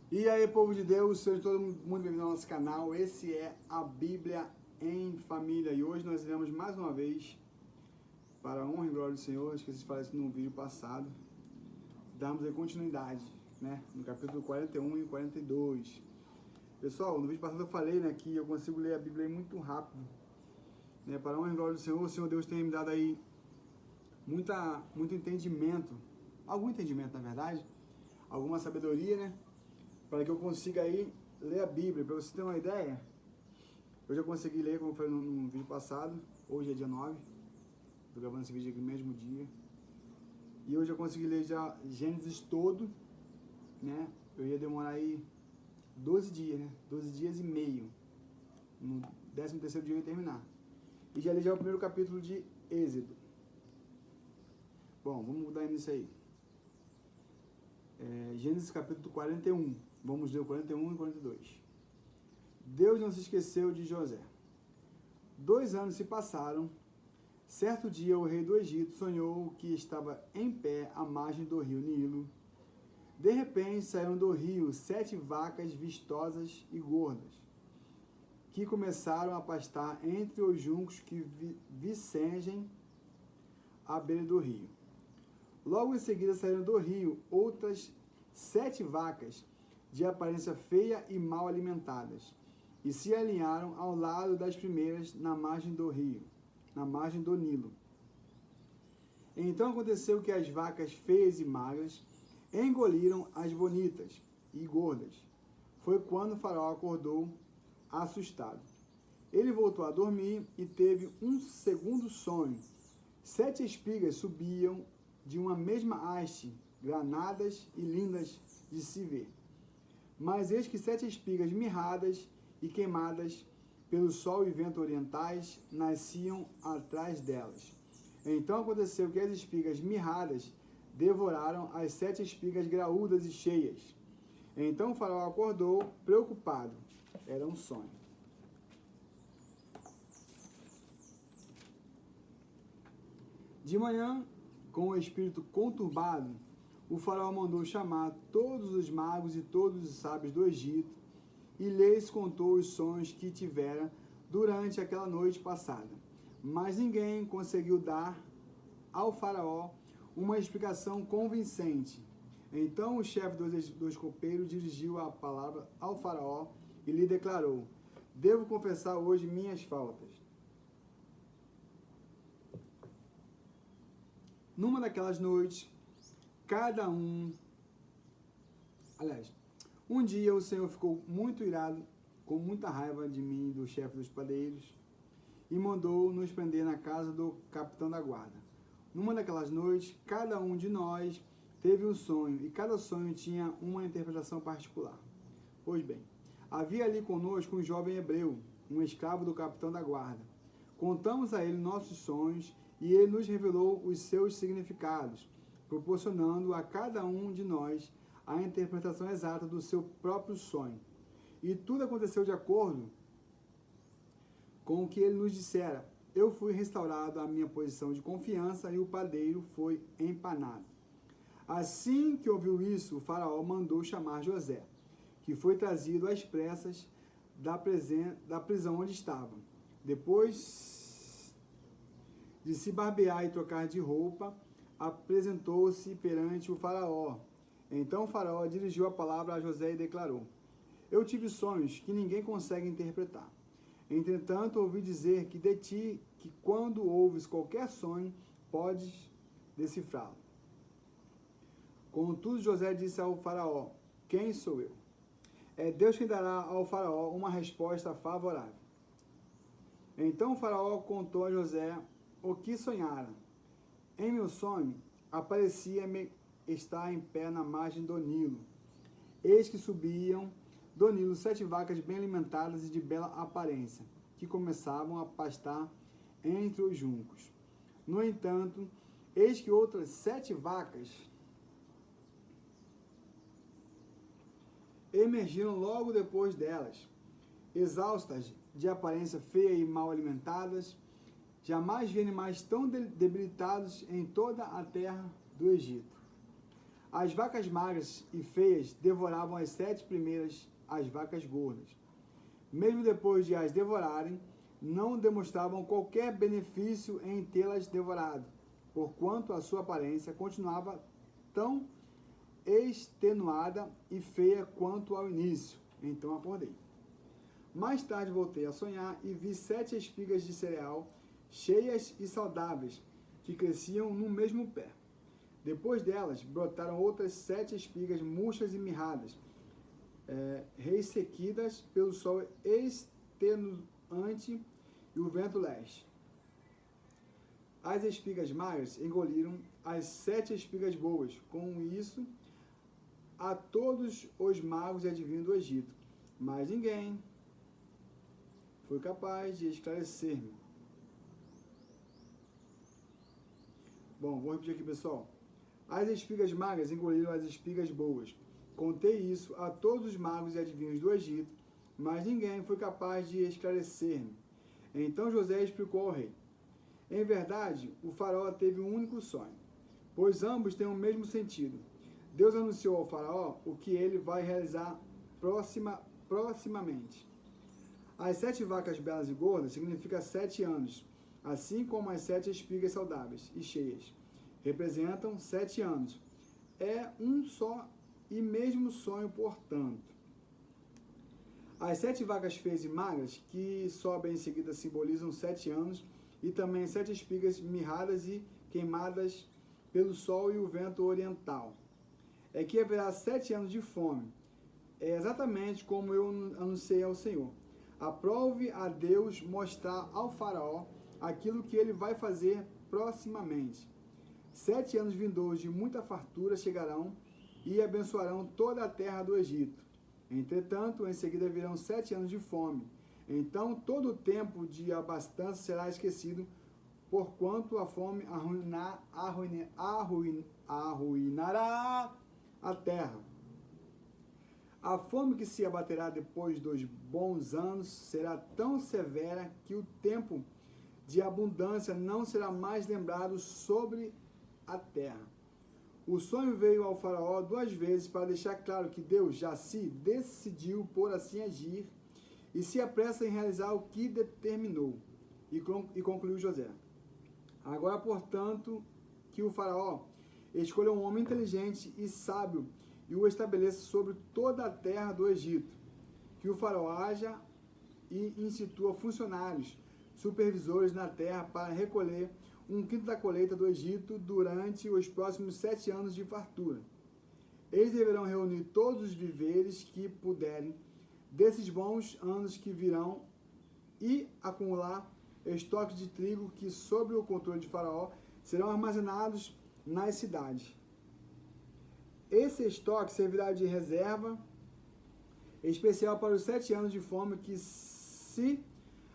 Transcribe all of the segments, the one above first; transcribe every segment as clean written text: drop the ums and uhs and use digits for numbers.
E aí, povo de Deus, sejam todo mundo bem-vindo ao nosso canal. Esse é a Bíblia em Família. E hoje nós iremos mais uma vez, para a honra e glória do Senhor, esqueci de falar isso no vídeo passado, darmos a continuidade, né? No capítulo 41 e 42. Pessoal, no vídeo passado eu falei, né, que eu consigo ler a Bíblia muito rápido, né? Para a honra e glória do Senhor, o Senhor Deus tem me dado aí muito entendimento, algum entendimento na verdade, alguma sabedoria, né? Para que eu consiga aí ler a Bíblia. Para você ter uma ideia, eu já consegui ler, como eu falei no vídeo passado. Hoje é dia 9, estou gravando esse vídeo aqui no mesmo dia. E eu já consegui ler já Gênesis todo, né? Eu ia demorar aí 12 dias, né? 12 dias e meio. No 13º dia eu ia terminar. E já li já o primeiro capítulo de Êxodo. Bom, vamos mudar nisso aí. Gênesis capítulo 41. Vamos ler o 41 e 42. Deus não se esqueceu de José. 2 anos se passaram. Certo dia o rei do Egito sonhou que estava em pé à margem do rio Nilo. De repente saíram do rio 7 vacas vistosas e gordas, que começaram a pastar entre os juncos que vicengem à beira do rio. Logo em seguida saíram do rio outras 7 vacas, de aparência feia e mal alimentadas, e se alinharam ao lado das primeiras na margem do rio, na margem do Nilo. Então aconteceu que as vacas feias e magras engoliram as bonitas e gordas. Foi quando o faraó acordou assustado. Ele voltou a dormir e teve um segundo sonho. 7 espigas subiam de uma mesma haste, granadas e lindas de se ver. Mas eis que 7 espigas mirradas e queimadas pelo sol e vento orientais nasciam atrás delas. Então aconteceu que as espigas mirradas devoraram as 7 espigas graúdas e cheias. Então o faraó acordou preocupado. Era um sonho. De manhã, com o espírito conturbado, o faraó mandou chamar todos os magos e todos os sábios do Egito e lhes contou os sonhos que tivera durante aquela noite passada. Mas ninguém conseguiu dar ao faraó uma explicação convincente. Então o chefe dos copeiros dirigiu a palavra ao faraó e lhe declarou: devo confessar hoje minhas faltas. Numa daquelas noites, um dia o Senhor ficou muito irado, com muita raiva de mim e do chefe dos padeiros, e mandou nos prender na casa do capitão da guarda. Numa daquelas noites, cada um de nós teve um sonho, e cada sonho tinha uma interpretação particular. Pois bem, havia ali conosco um jovem hebreu, um escravo do capitão da guarda. Contamos a ele nossos sonhos, e ele nos revelou os seus significados, proporcionando a cada um de nós a interpretação exata do seu próprio sonho. E tudo aconteceu de acordo com o que ele nos dissera. Eu fui restaurado à minha posição de confiança e o padeiro foi empanado. Assim que ouviu isso, o faraó mandou chamar José, que foi trazido às pressas da prisão onde estava. Depois de se barbear e trocar de roupa, apresentou-se perante o faraó. Então o faraó dirigiu a palavra a José e declarou: eu tive sonhos que ninguém consegue interpretar. Entretanto, ouvi dizer que de ti, que quando ouves qualquer sonho, podes decifrá-lo. Contudo, José disse ao faraó: quem sou eu? É Deus que dará ao faraó uma resposta favorável. Então o faraó contou a José o que sonhara. Em meu sonho, aparecia-me estar em pé na margem do Nilo. Eis que subiam do Nilo 7 vacas bem alimentadas e de bela aparência, que começavam a pastar entre os juncos. No entanto, eis que outras 7 vacas emergiram logo depois delas, exaustas, de aparência feia e mal alimentadas. Jamais vi animais tão debilitados em toda a terra do Egito. As vacas magras e feias devoravam as 7 primeiras, as vacas gordas. Mesmo depois de as devorarem, não demonstravam qualquer benefício em tê-las devorado, porquanto a sua aparência continuava tão extenuada e feia quanto ao início. Então acordei. Mais tarde voltei a sonhar e vi 7 espigas de cereal, cheias e saudáveis, que cresciam no mesmo pé. Depois delas, brotaram outras 7 espigas murchas e mirradas, ressequidas pelo sol extenuante e o vento leste. As espigas magras engoliram as 7 espigas boas. Com isso, a todos os magos e adivinhos do Egito, mas ninguém foi capaz de esclarecer-me. Bom, vou repetir aqui, pessoal. As espigas magras engoliram as espigas boas. Contei isso a todos os magos e adivinhos do Egito, mas ninguém foi capaz de esclarecer-me. Então José explicou ao rei. Em verdade, o faraó teve um único sonho, pois ambos têm o mesmo sentido. Deus anunciou ao faraó o que ele vai realizar proximamente. As 7 vacas belas e gordas significam 7 anos, assim como as 7 espigas saudáveis e cheias representam 7 anos. É um só e mesmo sonho, portanto. As 7 vacas feias e magras, que sobem em seguida, simbolizam 7 anos, e também 7 espigas mirradas e queimadas pelo sol e o vento oriental. É que haverá 7 anos de fome. É exatamente como eu anunciei ao Senhor. Aprove a Deus mostrar ao faraó aquilo que ele vai fazer proximamente. 7 anos vindouros de muita fartura chegarão e abençoarão toda a terra do Egito. Entretanto, em seguida virão 7 anos de fome. Então, todo o tempo de abastança será esquecido, porquanto a fome arruinará a terra. A fome que se abaterá depois dos bons anos será tão severa que o tempo de abundância não será mais lembrado sobre a terra. O sonho veio ao faraó 2 vezes para deixar claro que Deus já se decidiu por assim agir e se apressa em realizar o que determinou. E concluiu José. Agora, portanto, que o faraó escolha um homem inteligente e sábio e o estabeleça sobre toda a terra do Egito. Que o faraó haja e institua funcionários, supervisores na terra para recolher 1/5 da colheita do Egito durante os próximos 7 anos de fartura. Eles deverão reunir todos os víveres que puderem desses bons anos que virão e acumular estoques de trigo que, sob o controle de Faraó, serão armazenados nas cidades. Esse estoque servirá de reserva especial para os 7 anos de fome que se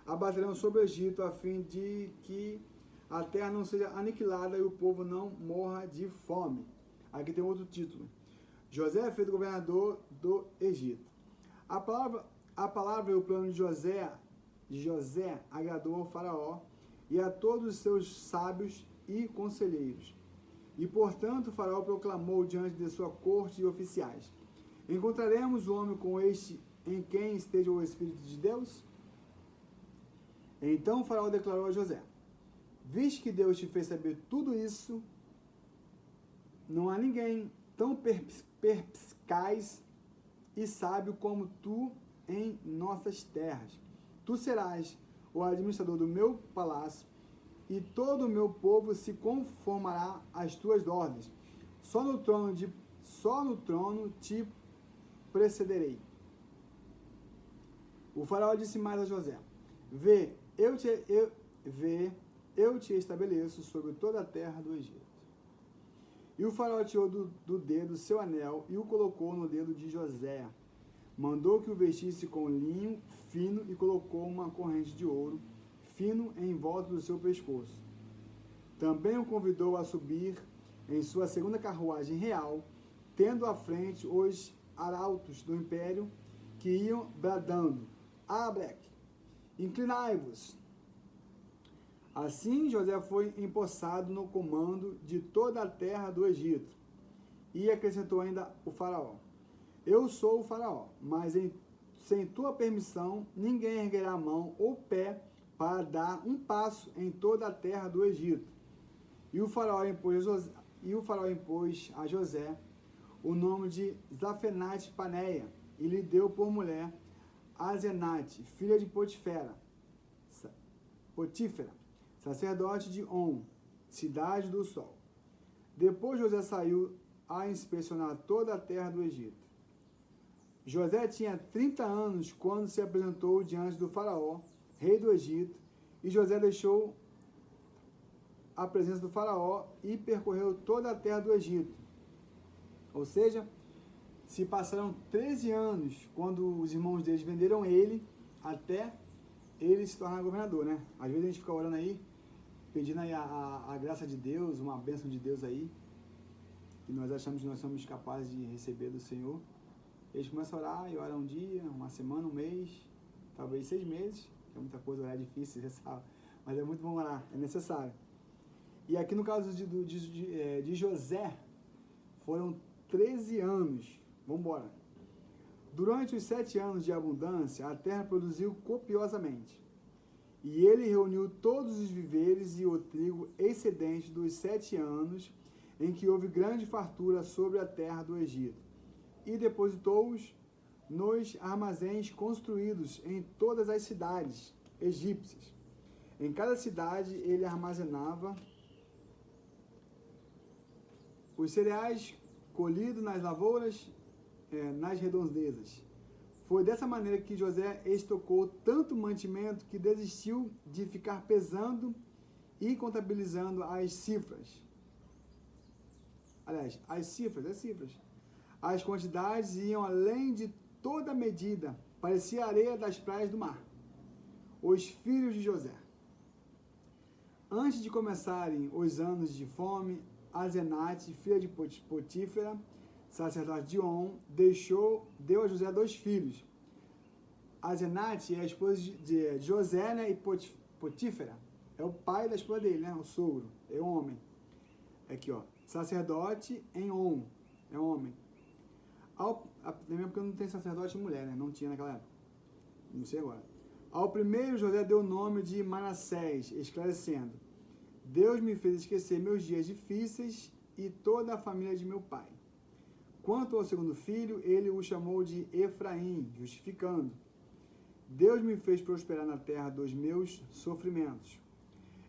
abaterão sobre o Egito, a fim de que a terra não seja aniquilada e o povo não morra de fome. Aqui tem outro título. José é feito governador do Egito. A palavra e o plano de José agradou ao faraó e a todos os seus sábios e conselheiros. E, portanto, o faraó proclamou diante de sua corte e oficiais: encontraremos o homem com este em quem esteja o Espírito de Deus? Então o faraó declarou a José: visto que Deus te fez saber tudo isso, não há ninguém tão perspicaz e sábio como tu em nossas terras. Tu serás o administrador do meu palácio e todo o meu povo se conformará às tuas ordens. Só no trono te precederei. O faraó disse mais a José: Vê, eu te estabeleço sobre toda a terra do Egito. E o faraó tirou do dedo seu anel e o colocou no dedo de José. Mandou que o vestisse com linho fino e colocou uma corrente de ouro fino em volta do seu pescoço. Também o convidou a subir em sua segunda carruagem real, tendo à frente os arautos do império que iam bradando: Abrec, inclinai-vos. Assim José foi empossado no comando de toda a terra do Egito. E acrescentou ainda o faraó: eu sou o faraó, mas sem tua permissão ninguém erguerá a mão ou pé para dar um passo em toda a terra do Egito. E o faraó impôs a José o nome de Zafenate-Paneia, e lhe deu por mulher Asenate, filha de Potífera, sacerdote de On, cidade do sol. Depois José saiu a inspecionar toda a terra do Egito. José tinha 30 anos quando se apresentou diante do faraó, rei do Egito, e José deixou a presença do faraó e percorreu toda a terra do Egito. Ou seja, se passaram 13 anos quando os irmãos deles venderam ele, até ele se tornar governador, né? Às vezes a gente fica orando aí, pedindo aí a graça de Deus, uma bênção de Deus aí, que nós achamos que nós somos capazes de receber do Senhor. Eles começam a orar e oram um dia, uma semana, um mês, talvez 6 meses, que é muita coisa, orar é difícil, você sabe, mas é muito bom orar, é necessário. E aqui no caso de José, foram 13 anos. Vamos embora. Durante os 7 anos de abundância, a terra produziu copiosamente. E ele reuniu todos os víveres e o trigo excedente dos 7 anos em que houve grande fartura sobre a terra do Egito, e depositou-os nos armazéns construídos em todas as cidades egípcias. Em cada cidade ele armazenava os cereais colhidos nas lavouras, nas redondezas. Foi dessa maneira que José estocou tanto mantimento que desistiu de ficar pesando e contabilizando as cifras. Aliás, as cifras. As quantidades iam além de toda medida, parecia a areia das praias do mar. Os filhos de José. Antes de começarem os anos de fome, Asenate, filha de Potífera, sacerdote de On, deu a José 2 filhos. Asenate é a esposa de José, né, e Potífera é o pai da esposa dele, né, o sogro, é homem. Aqui, ó, sacerdote em On, é homem. Mesmo porque não tem sacerdote e mulher, né, não tinha naquela época, não sei agora. Ao primeiro José deu o nome de Manassés, esclarecendo: Deus me fez esquecer meus dias difíceis e toda a família de meu pai. Quanto ao segundo filho, ele o chamou de Efraim, justificando: Deus me fez prosperar na terra dos meus sofrimentos.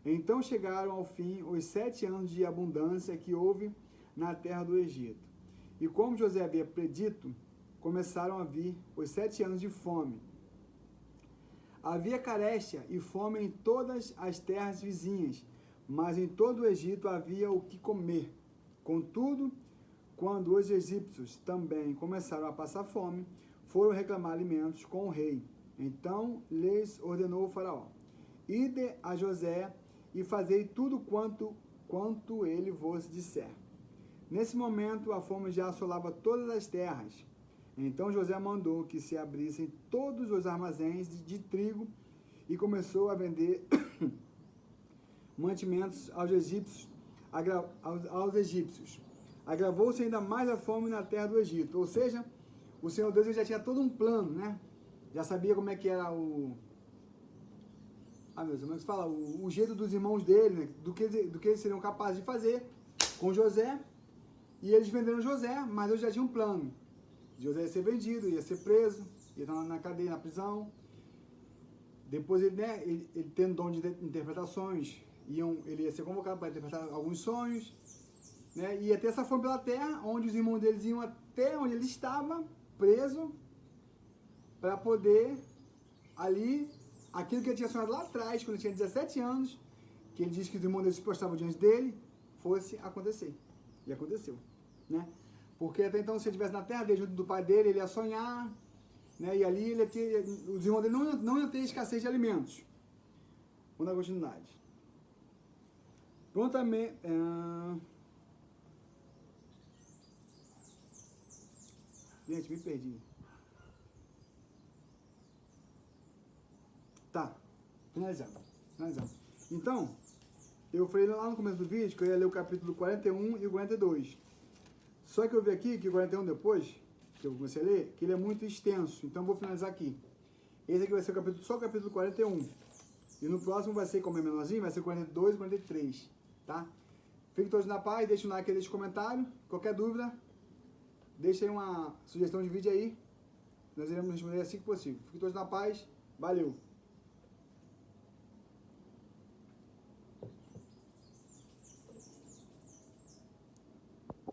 Então chegaram ao fim os 7 anos de abundância que houve na terra do Egito. E como José havia predito, começaram a vir os 7 anos de fome. Havia carestia e fome em todas as terras vizinhas, mas em todo o Egito havia o que comer. Contudo, quando os egípcios também começaram a passar fome, foram reclamar alimentos com o rei. Então lhes ordenou o faraó: Ide a José e fazei tudo quanto ele vos disser. Nesse momento a fome já assolava todas as terras. Então José mandou que se abrissem todos os armazéns de trigo e começou a vender mantimentos aos egípcios. Agravou-se ainda mais a fome na terra do Egito. Ou seja, o Senhor Deus já tinha todo um plano, né? Já sabia como é que era o jeito dos irmãos dele, né? do que eles seriam capazes de fazer com José. E eles venderam José, mas Deus já tinha um plano. José ia ser vendido, ia ser preso, ia estar na cadeia, na prisão. Depois ele tendo dom de interpretações, ele ia ser convocado para interpretar alguns sonhos, né? Ia ter essa fome pela terra, onde os irmãos deles iam até onde ele estava, preso, para poder ali, aquilo que ele tinha sonhado lá atrás, quando ele tinha 17 anos, que ele disse que os irmãos deles se prostravam diante dele, fosse acontecer. E aconteceu, né? Porque até então, se ele estivesse na terra dele, junto do pai dele, ele ia sonhar, né? E ali os irmãos dele não iam ter escassez de alimentos. Vamos dar continuidade. Prontamente. Gente, me perdi. Tá, finalizando. Então, eu falei lá no começo do vídeo que eu ia ler o capítulo 41 e o 42. Só que eu vi aqui que o 41 depois, que eu comecei a ler, que ele é muito extenso. Então eu vou finalizar aqui. Esse aqui vai ser o capítulo, só o capítulo 41. E no próximo vai ser, como é menorzinho, vai ser 42 e 43, tá? Fiquem todos na paz, deixa um like aí, deixa um comentário. Qualquer dúvida, deixa aí uma sugestão de vídeo aí. Nós iremos responder assim que possível. Fiquem todos na paz. Valeu!